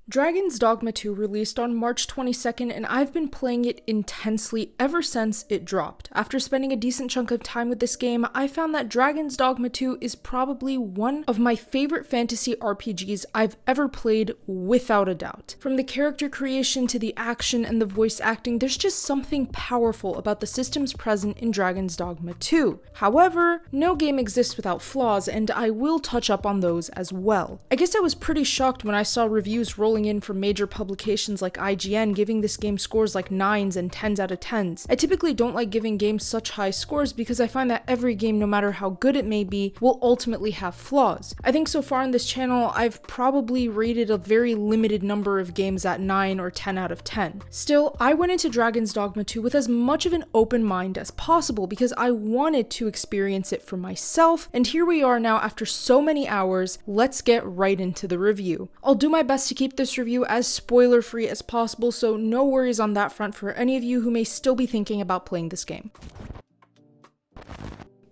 Dragon's Dogma 2 released on March 22nd, and I've been playing it intensely ever since it dropped. After spending a decent chunk of time with this game, I found that Dragon's Dogma 2 is probably one of my favorite fantasy RPGs I've ever played, without a doubt. From the character creation to the action and the voice acting, there's just something powerful about the systems present in Dragon's Dogma 2. However, no game exists without flaws, and I will touch up on those as well. I guess I was pretty shocked when I saw reviews rolling in from major publications like IGN giving this game scores like 9s and 10s out of 10s. I typically don't like giving games such high scores because I find that every game, no matter how good it may be, will ultimately have flaws. I think so far on this channel, I've probably rated a very limited number of games at 9 or 10 out of 10. Still, I went into Dragon's Dogma 2 with as much of an open mind as possible because I wanted to experience it for myself, and here we are now after so many hours. Let's get right into the review. I'll do my best to keep this review as spoiler free as possible, so no worries on that front for any of you who may still be thinking about playing this game.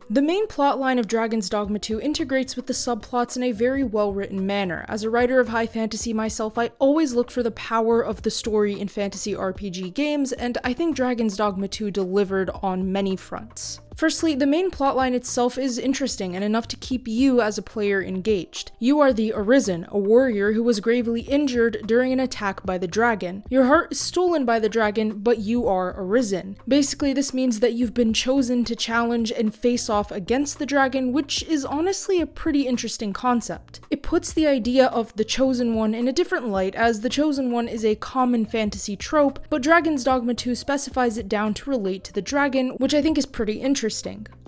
The main plotline of Dragon's Dogma 2 integrates with the subplots in a very well-written manner. As a writer of high fantasy myself, I always look for the power of the story in fantasy RPG games, and I think Dragon's Dogma 2 delivered on many fronts. Firstly, the main plotline itself is interesting and enough to keep you as a player engaged. You are the Arisen, a warrior who was gravely injured during an attack by the dragon. Your heart is stolen by the dragon, but you are Arisen. Basically, this means that you've been chosen to challenge and face off against the dragon, which is honestly a pretty interesting concept. It puts the idea of the Chosen One in a different light, as the Chosen One is a common fantasy trope, but Dragon's Dogma 2 specifies it down to relate to the dragon, which I think is pretty interesting.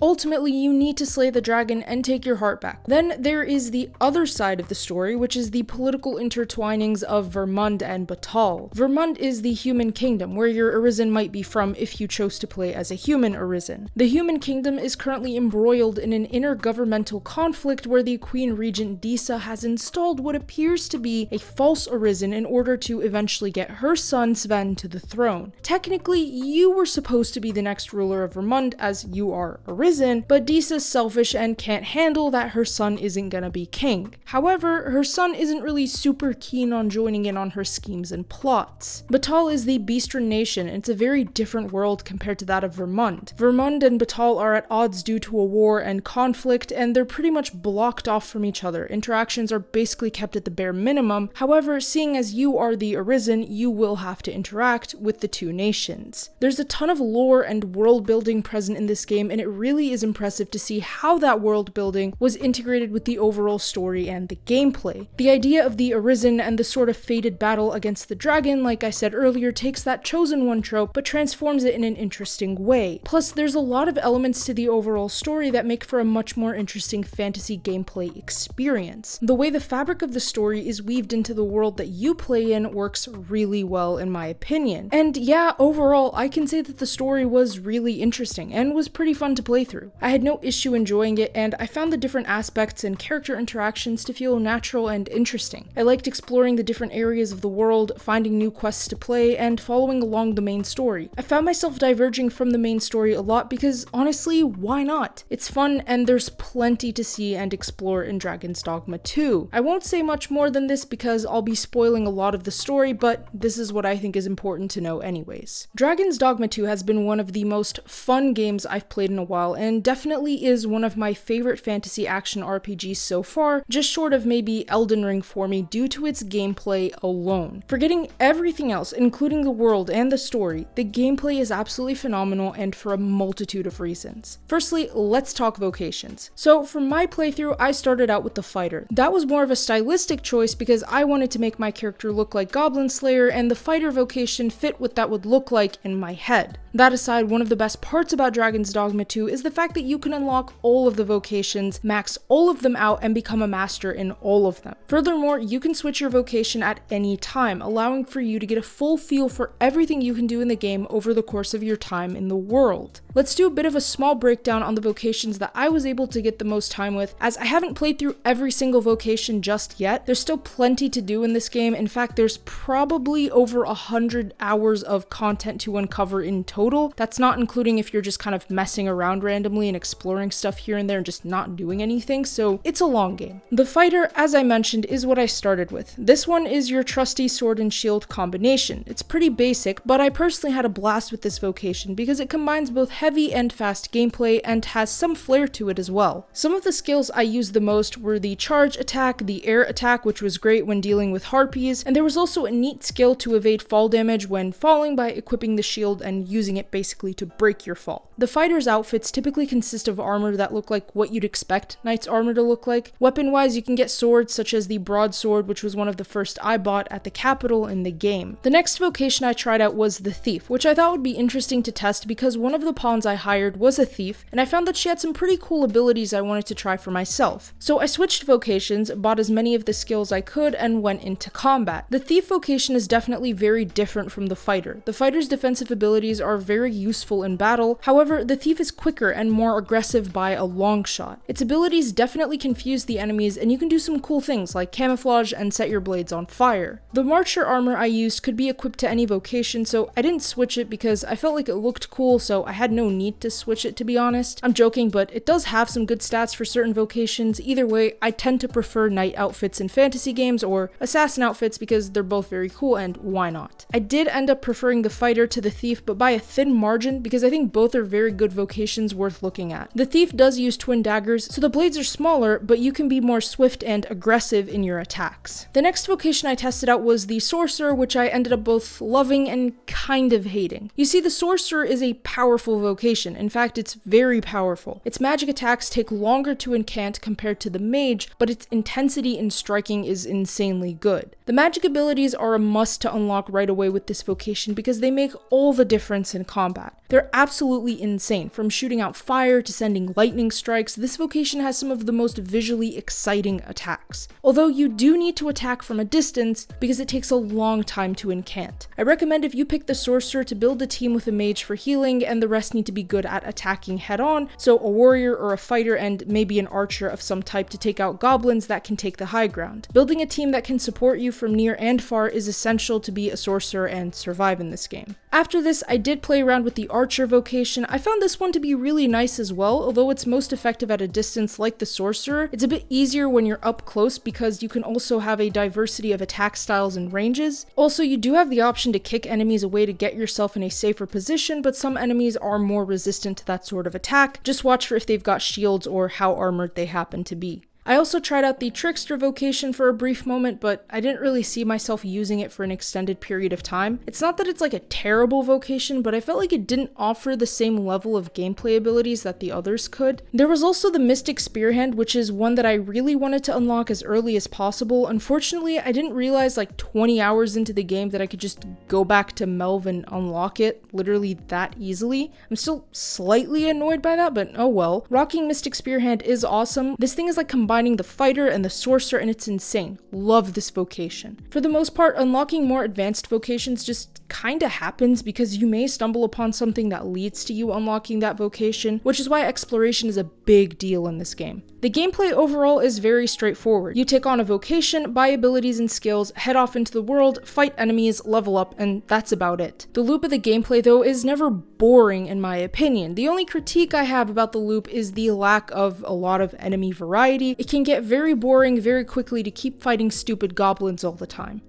Ultimately, you need to slay the dragon and take your heart back. Then there is the other side of the story, which is the political intertwinings of Vermund and Batal. Vermund is the human kingdom, where your Arisen might be from if you chose to play as a human Arisen. The human kingdom is currently embroiled in an intergovernmental conflict where the Queen Regent Disa has installed what appears to be a false Arisen in order to eventually get her son Sven to the throne. Technically, you were supposed to be the next ruler of Vermund, as you are Arisen, but Disa's selfish and can't handle that her son isn't gonna be king. However, her son isn't really super keen on joining in on her schemes and plots. Batal is the Beastren nation, and it's a very different world compared to that of Vermund. Vermund and Batal are at odds due to a war and conflict, and they're pretty much blocked off from each other. Interactions are basically kept at the bare minimum. However, seeing as you are the Arisen, you will have to interact with the two nations. There's a ton of lore and world building present in this game, and it really is impressive to see how that world building was integrated with the overall story and the gameplay. The idea of the Arisen and the sort of fated battle against the dragon, like I said earlier, takes that Chosen One trope but transforms it in an interesting way. Plus, there's a lot of elements to the overall story that make for a much more interesting fantasy gameplay experience. The way the fabric of the story is weaved into the world that you play in works really well, in my opinion. And yeah, overall, I can say that the story was really interesting and was pretty fun to play through. I had no issue enjoying it, and I found the different aspects and character interactions to feel natural and interesting. I liked exploring the different areas of the world, finding new quests to play, and following along the main story. I found myself diverging from the main story a lot because, honestly, why not? It's fun, and there's plenty to see and explore in Dragon's Dogma 2. I won't say much more than this because I'll be spoiling a lot of the story, but this is what I think is important to know anyways. Dragon's Dogma 2 has been one of the most fun games I've played in a while, and definitely is one of my favorite fantasy action RPGs so far, just short of maybe Elden Ring for me due to its gameplay alone. Forgetting everything else, including the world and the story, the gameplay is absolutely phenomenal and for a multitude of reasons. Firstly, let's talk vocations. So for my playthrough, I started out with the fighter. That was more of a stylistic choice because I wanted to make my character look like Goblin Slayer, and the fighter vocation fit what that would look like in my head. That aside, one of the best parts about Dragon's Dogma 2 is the fact that you can unlock all of the vocations, max all of them out, and become a master in all of them. Furthermore, you can switch your vocation at any time, allowing for you to get a full feel for everything you can do in the game over the course of your time in the world. Let's do a bit of a small breakdown on the vocations that I was able to get the most time with, as I haven't played through every single vocation just yet. There's still plenty to do in this game. In fact, there's probably over 100 hours of content to uncover in total. That's not including if you're just kind of messing messing around randomly and exploring stuff here and there and just not doing anything, so it's a long game. The fighter, as I mentioned, is what I started with. This one is your trusty sword and shield combination. It's pretty basic, but I personally had a blast with this vocation because it combines both heavy and fast gameplay and has some flair to it as well. Some of the skills I used the most were the charge attack, the air attack, which was great when dealing with harpies, and there was also a neat skill to evade fall damage when falling by equipping the shield and using it basically to break your fall. The fighter's outfits typically consist of armor that look like what you'd expect knight's armor to look like. Weapon-wise, you can get swords such as the broadsword, which was one of the first I bought at the capital in the game. The next vocation I tried out was the thief, which I thought would be interesting to test because one of the pawns I hired was a thief, and I found that she had some pretty cool abilities I wanted to try for myself. So I switched vocations, bought as many of the skills I could, and went into combat. The thief vocation is definitely very different from the fighter. The fighter's defensive abilities are very useful in battle, however, the thief is quicker and more aggressive by a long shot. Its abilities definitely confuse the enemies, and you can do some cool things like camouflage and set your blades on fire. The marcher armor I used could be equipped to any vocation, so I didn't switch it because I felt like it looked cool, so I had no need to switch it, to be honest. I'm joking, but it does have some good stats for certain vocations. Either way, I tend to prefer knight outfits in fantasy games or assassin outfits because they're both very cool, and why not? I did end up preferring the fighter to the thief, but by a thin margin because I think both are very good vocations worth looking at. The thief does use twin daggers, so the blades are smaller, but you can be more swift and aggressive in your attacks. The next vocation I tested out was the sorcerer, which I ended up both loving and kind of hating. You see, the sorcerer is a powerful vocation. In fact, it's very powerful. Its magic attacks take longer to incant compared to the mage, but its intensity in striking is insanely good. The magic abilities are a must to unlock right away with this vocation because they make all the difference in combat. They're absolutely insane. From shooting out fire to sending lightning strikes, this vocation has some of the most visually exciting attacks. Although you do need to attack from a distance because it takes a long time to incant. I recommend if you pick the sorcerer to build a team with a mage for healing, and the rest need to be good at attacking head on, so a warrior or a fighter and maybe an archer of some type to take out goblins that can take the high ground. Building a team that can support you from near and far is essential to be a sorcerer and survive in this game. After this, I did play around with the archer vocation. I found this one to be really nice as well, although it's most effective at a distance like the sorcerer. It's a bit easier when you're up close because you can also have a diversity of attack styles and ranges. Also, you do have the option to kick enemies away to get yourself in a safer position, but some enemies are more resistant to that sort of attack. Just watch for if they've got shields or how armored they happen to be. I also tried out the Trickster vocation for a brief moment, but I didn't really see myself using it for an extended period of time. It's not that it's like a terrible vocation, but I felt like it didn't offer the same level of gameplay abilities that the others could. There was also the Mystic Spearhand, which is one that I really wanted to unlock as early as possible. Unfortunately, I didn't realize like 20 hours into the game that I could just go back to Melv and unlock it literally that easily. I'm still slightly annoyed by that, but oh well. Rocking Mystic Spearhand is awesome. This thing is like combining the fighter and the sorcerer, and it's insane. Love this vocation. For the most part, unlocking more advanced vocations just kinda happens because you may stumble upon something that leads to you unlocking that vocation, which is why exploration is a big deal in this game. The gameplay overall is very straightforward. You take on a vocation, buy abilities and skills, head off into the world, fight enemies, level up, and that's about it. The loop of the gameplay, though, is never boring in my opinion. The only critique I have about the loop is the lack of a lot of enemy variety. It can get very boring very quickly to keep fighting stupid goblins all the time.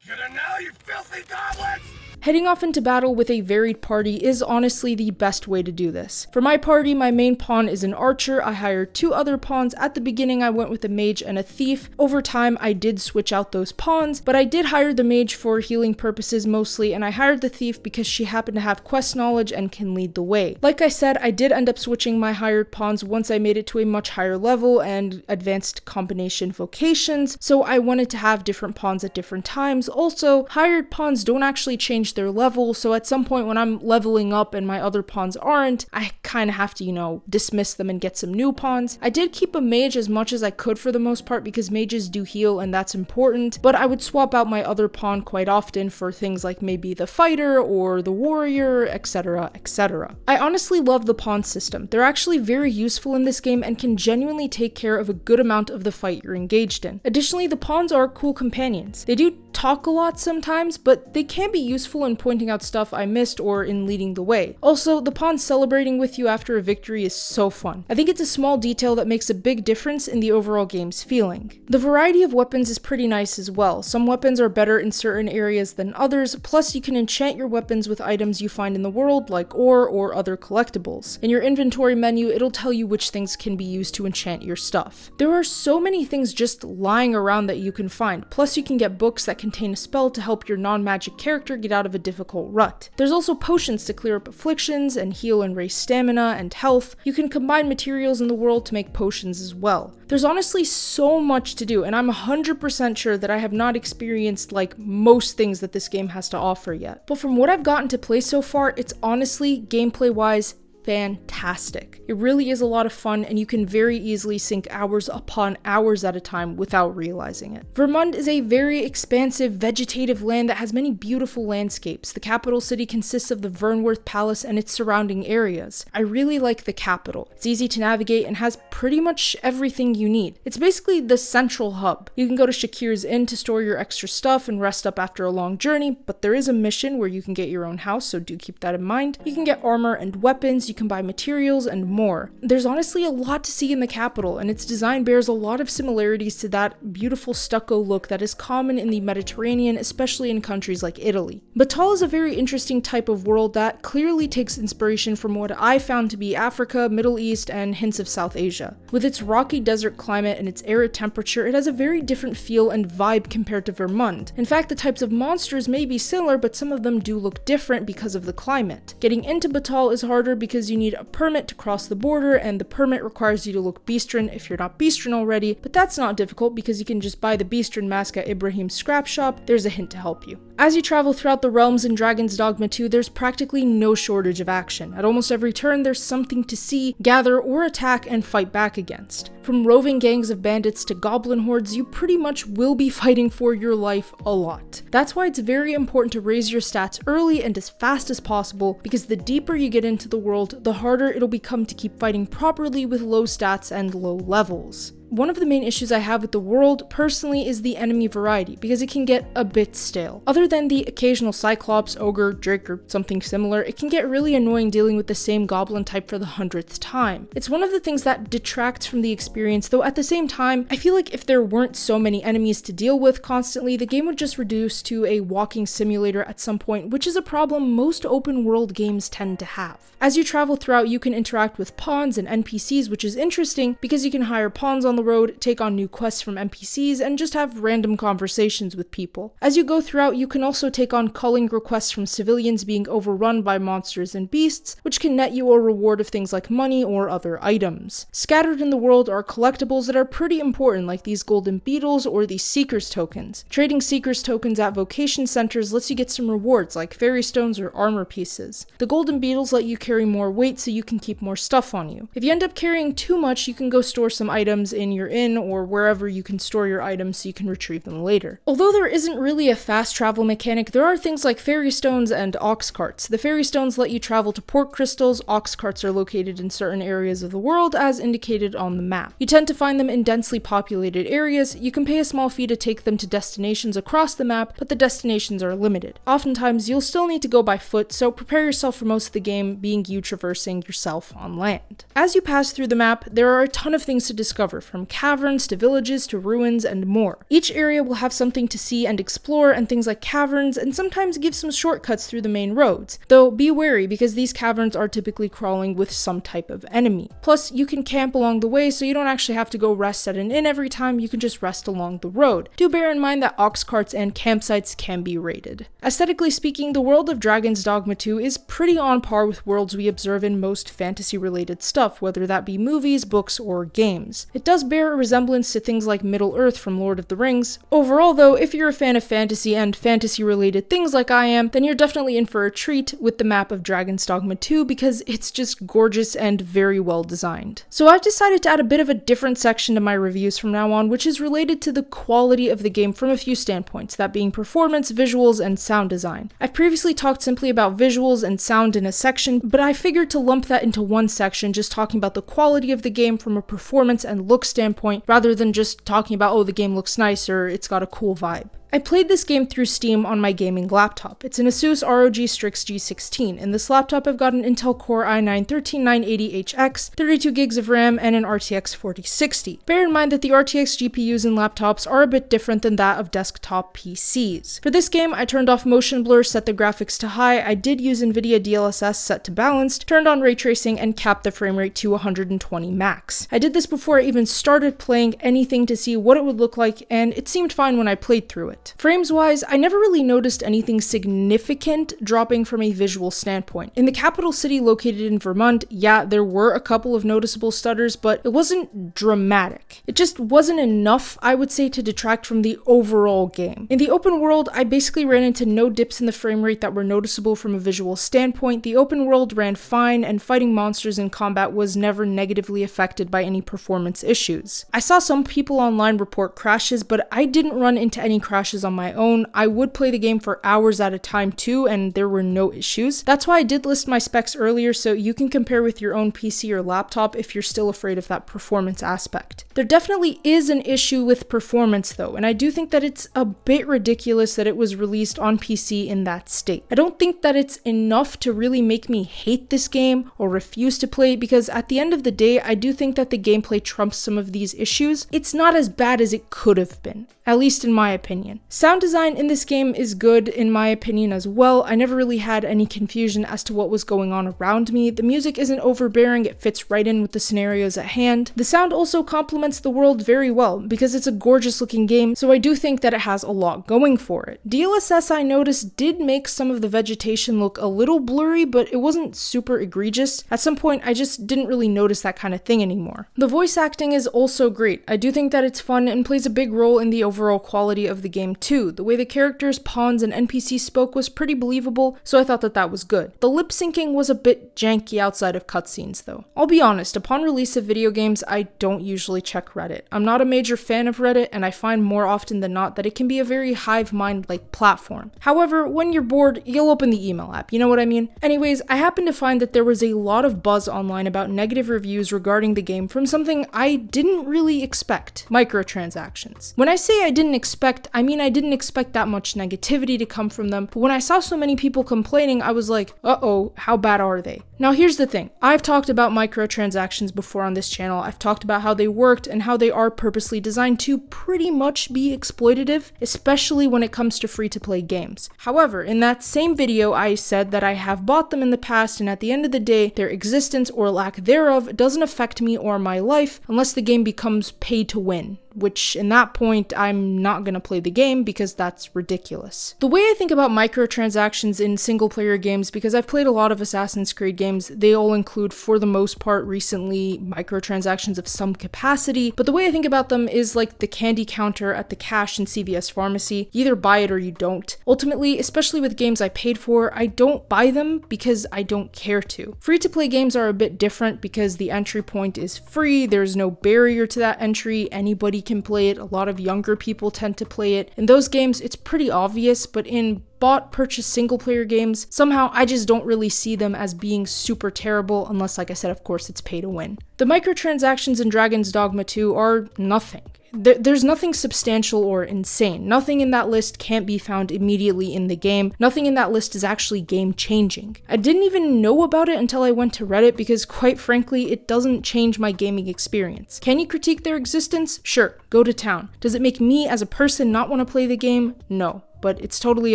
Get it now, you filthy goblins! Heading off into battle with a varied party is honestly the best way to do this. For my party, my main pawn is an archer. I hired 2 other pawns. At the beginning, I went with a mage and a thief. Over time, I did switch out those pawns, but I did hire the mage for healing purposes mostly, and I hired the thief because she happened to have quest knowledge and can lead the way. Like I said, I did end up switching my hired pawns once I made it to a much higher level and advanced combination vocations, so I wanted to have different pawns at different times. Also, hired pawns don't actually change their level, so at some point when I'm leveling up and my other pawns aren't, I kind of have to, dismiss them and get some new pawns. I did keep a mage as much as I could for the most part because mages do heal and that's important, but I would swap out my other pawn quite often for things like maybe the fighter or the warrior, etc, etc. I honestly love the pawn system. They're actually very useful in this game and can genuinely take care of a good amount of the fight you're engaged in. Additionally, the pawns are cool companions. They do talk a lot sometimes, but they can be useful helpful in pointing out stuff I missed or in leading the way. Also, the pawns celebrating with you after a victory is so fun. I think it's a small detail that makes a big difference in the overall game's feeling. The variety of weapons is pretty nice as well. Some weapons are better in certain areas than others, plus you can enchant your weapons with items you find in the world like ore or other collectibles. In your inventory menu, it'll tell you which things can be used to enchant your stuff. There are so many things just lying around that you can find, plus you can get books that contain a spell to help your non-magic character get out of a difficult rut. There's also potions to clear up afflictions and heal and raise stamina and health. You can combine materials in the world to make potions as well. There's honestly so much to do, and I'm 100% sure that I have not experienced like most things that this game has to offer yet. But from what I've gotten to play so far, it's honestly, gameplay-wise, fantastic. It really is a lot of fun, and you can very easily sink hours upon hours at a time without realizing it. Vermund is a very expansive, vegetative land that has many beautiful landscapes. The capital city consists of the Vernworth Palace and its surrounding areas. I really like the capital. It's easy to navigate and has pretty much everything you need. It's basically the central hub. You can go to Shakir's Inn to store your extra stuff and rest up after a long journey, but there is a mission where you can get your own house, so do keep that in mind. You can get armor and weapons, you can buy materials, and more. There's honestly a lot to see in the capital, and its design bears a lot of similarities to that beautiful stucco look that is common in the Mediterranean, especially in countries like Italy. Batal is a very interesting type of world that clearly takes inspiration from what I found to be Africa, Middle East, and hints of South Asia. With its rocky desert climate and its arid temperature, it has a very different feel and vibe compared to Vermund. In fact, the types of monsters may be similar, but some of them do look different because of the climate. Getting into Batal is harder because you need a permit to cross the border, and the permit requires you to look Beastren if you're not Beastren already, but that's not difficult because you can just buy the Beastren mask at Ibrahim's scrap shop. There's a hint to help you. As you travel throughout the realms in Dragon's Dogma 2, there's practically no shortage of action. At almost every turn, there's something to see, gather, or attack and fight back against. From roving gangs of bandits to goblin hordes, you pretty much will be fighting for your life a lot. That's why it's very important to raise your stats early and as fast as possible, because the deeper you get into the world, the harder it'll become to keep fighting properly with low stats and low levels. One of the main issues I have with the world, personally, is the enemy variety, because it can get a bit stale. Other than the occasional Cyclops, Ogre, Drake, or something similar, it can get really annoying dealing with the same goblin type for the 100th time. It's one of the things that detracts from the experience, though at the same time, I feel like if there weren't so many enemies to deal with constantly, the game would just reduce to a walking simulator at some point, which is a problem most open world games tend to have. As you travel throughout, you can interact with pawns and NPCs, which is interesting because you can hire pawns on the road, take on new quests from NPCs, and just have random conversations with people. As you go throughout, you can also take on culling requests from civilians being overrun by monsters and beasts, which can net you a reward of things like money or other items. Scattered in the world are collectibles that are pretty important, like these golden beetles or these Seekers tokens. Trading Seekers tokens at vocation centers lets you get some rewards like fairy stones or armor pieces. The golden beetles let you carry more weight so you can keep more stuff on you. If you end up carrying too much, you can go store some items in your inn or wherever you can store your items so you can retrieve them later. Although there isn't really a fast travel mechanic, there are things like fairy stones and ox carts. The fairy stones let you travel to port crystals. Ox carts are located in certain areas of the world as indicated on the map. You tend to find them in densely populated areas. You can pay a small fee to take them to destinations across the map, but the destinations are limited. Oftentimes you'll still need to go by foot, so prepare yourself for most of the game being you traversing yourself on land. As you pass through the map, there are a ton of things to discover, from caverns to villages to ruins and more. Each area will have something to see and explore, and things like caverns, and sometimes give some shortcuts through the main roads, though be wary because these caverns are typically crawling with some type of enemy. Plus, you can camp along the way, so you don't actually have to go rest at an inn every time, you can just rest along the road. Do bear in mind that ox carts and campsites can be raided. Aesthetically speaking, the world of Dragon's Dogma 2 is pretty on par with worlds we observe in most fantasy-related stuff, whether that be movies, books, or games. It does bear a resemblance to things like Middle-earth from Lord of the Rings. Overall though, if you're a fan of fantasy and fantasy-related things like I am, then you're definitely in for a treat with the map of Dragon's Dogma 2 because it's just gorgeous and very well designed. So I've decided to add a bit of a different section to my reviews from now on, which is related to the quality of the game from a few standpoints, that being performance, visuals, and sound design. I've previously talked simply about visuals and sound in a section, but I figured to lump that into one section, just talking about the quality of the game from a performance and look standpoint, rather than just talking about, oh, the game looks nice or it's got a cool vibe. I played this game through Steam on my gaming laptop. It's an Asus ROG Strix G16. In this laptop I've got an Intel Core i9-13980HX, 32 gigs of RAM, and an RTX 4060. Bear in mind that the RTX GPUs in laptops are a bit different than that of desktop PCs. For this game, I turned off motion blur, set the graphics to high, I did use NVIDIA DLSS set to balanced, turned on ray tracing, and capped the frame rate to 120 max. I did this before I even started playing anything to see what it would look like, and it seemed fine when I played through it. Frames-wise, I never really noticed anything significant dropping from a visual standpoint. In the capital city located in Vermont, yeah, there were a couple of noticeable stutters, but it wasn't dramatic. It just wasn't enough, I would say, to detract from the overall game. In the open world, I basically ran into no dips in the frame rate that were noticeable from a visual standpoint. The open world ran fine, and fighting monsters in combat was never negatively affected by any performance issues. I saw some people online report crashes, but I didn't run into any crashes on my own. I would play the game for hours at a time too, and there were no issues. That's why I did list my specs earlier, so you can compare with your own PC or laptop if you're still afraid of that performance aspect. There definitely is an issue with performance though, and I do think that it's a bit ridiculous that it was released on PC in that state. I don't think that it's enough to really make me hate this game or refuse to play it, because at the end of the day, I do think that the gameplay trumps some of these issues. It's not as bad as it could have been, at least in my opinion. Sound design in this game is good in my opinion as well. I never really had any confusion as to what was going on around me. The music isn't overbearing, it fits right in with the scenarios at hand. The sound also complements the world very well because it's a gorgeous looking game, so I do think that it has a lot going for it. DLSS, I noticed, did make some of the vegetation look a little blurry, but it wasn't super egregious. At some point, I just didn't really notice that kind of thing anymore. The voice acting is also great. I do think that it's fun and plays a big role in the overall quality of the game too. The way the characters, pawns, and NPCs spoke was pretty believable, so I thought that that was good. The lip syncing was a bit janky outside of cutscenes though. I'll be honest, upon release of video games, I don't usually check Reddit. I'm not a major fan of Reddit, and I find more often than not that it can be a very hive mind-like platform. However, when you're bored, you'll open the email app, you know what I mean? Anyways, I happened to find that there was a lot of buzz online about negative reviews regarding the game from something I didn't really expect: microtransactions. When I say I didn't expect, I mean I didn't expect that much negativity to come from them, but when I saw so many people complaining, I was like, uh-oh, how bad are they? Now here's the thing, I've talked about microtransactions before on this channel. I've talked about how they worked and how they are purposely designed to pretty much be exploitative, especially when it comes to free-to-play games. However, in that same video, I said that I have bought them in the past, and at the end of the day, their existence or lack thereof doesn't affect me or my life unless the game becomes pay to win, which in that point, I'm not gonna play the game because that's ridiculous. The way I think about microtransactions in single-player games, because I've played a lot of Assassin's Creed games, they all include, for the most part recently, microtransactions of some capacity, but the way I think about them is like the candy counter at the cash in CVS pharmacy. You either buy it or you don't. Ultimately, especially with games I paid for, I don't buy them because I don't care to. Free-to-play games are a bit different because the entry point is free, there's no barrier to that entry, anybody can play it, a lot of younger people tend to play it. In those games, it's pretty obvious, but in bought purchase single player games, somehow I just don't really see them as being super terrible unless, like I said, of course, it's pay to win. The microtransactions in Dragon's Dogma 2 are nothing. There's nothing substantial or insane. Nothing in that list can't be found immediately in the game. Nothing in that list is actually game changing. I didn't even know about it until I went to Reddit because, quite frankly, it doesn't change my gaming experience. Can you critique their existence? Sure, go to town. Does it make me as a person not want to play the game? No. But it's totally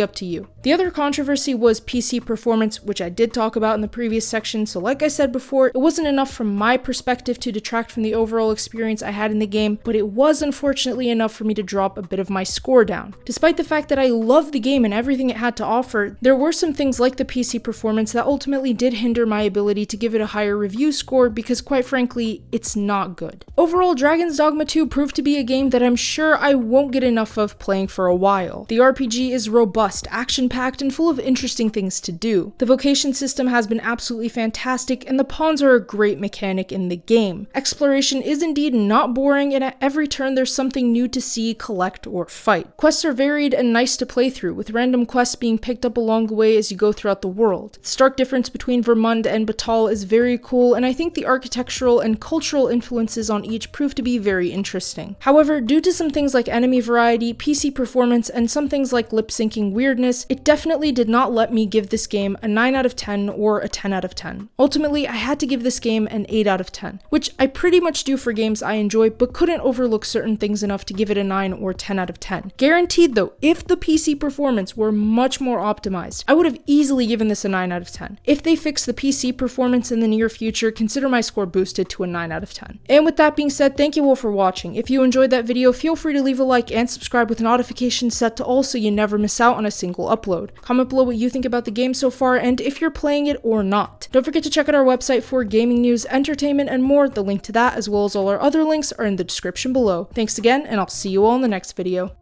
up to you. The other controversy was PC performance, which I did talk about in the previous section, so like I said before, it wasn't enough from my perspective to detract from the overall experience I had in the game, but it was unfortunately enough for me to drop a bit of my score down. Despite the fact that I loved the game and everything it had to offer, there were some things like the PC performance that ultimately did hinder my ability to give it a higher review score because, quite frankly, it's not good. Overall, Dragon's Dogma 2 proved to be a game that I'm sure I won't get enough of playing for a while. The RPG RPG is robust, action-packed, and full of interesting things to do. The vocation system has been absolutely fantastic, and the pawns are a great mechanic in the game. Exploration is indeed not boring, and at every turn there's something new to see, collect, or fight. Quests are varied and nice to play through, with random quests being picked up along the way as you go throughout the world. The stark difference between Vermund and Batal is very cool, and I think the architectural and cultural influences on each prove to be very interesting. However, due to some things like enemy variety, PC performance, and some things like lip-syncing weirdness, it definitely did not let me give this game a 9 out of 10 or a 10 out of 10. Ultimately, I had to give this game an 8 out of 10, which I pretty much do for games I enjoy, but couldn't overlook certain things enough to give it a 9 or 10 out of 10. Guaranteed though, if the PC performance were much more optimized, I would have easily given this a 9 out of 10. If they fix the PC performance in the near future, consider my score boosted to a 9 out of 10. And with that being said, thank you all for watching. If you enjoyed that video, feel free to leave a like and subscribe with notifications set to all so you never miss out on a single upload. Comment below what you think about the game so far and if you're playing it or not. Don't forget to check out our website for gaming news, entertainment, and more. The link to that, as well as all our other links, are in the description below. Thanks again, and I'll see you all in the next video.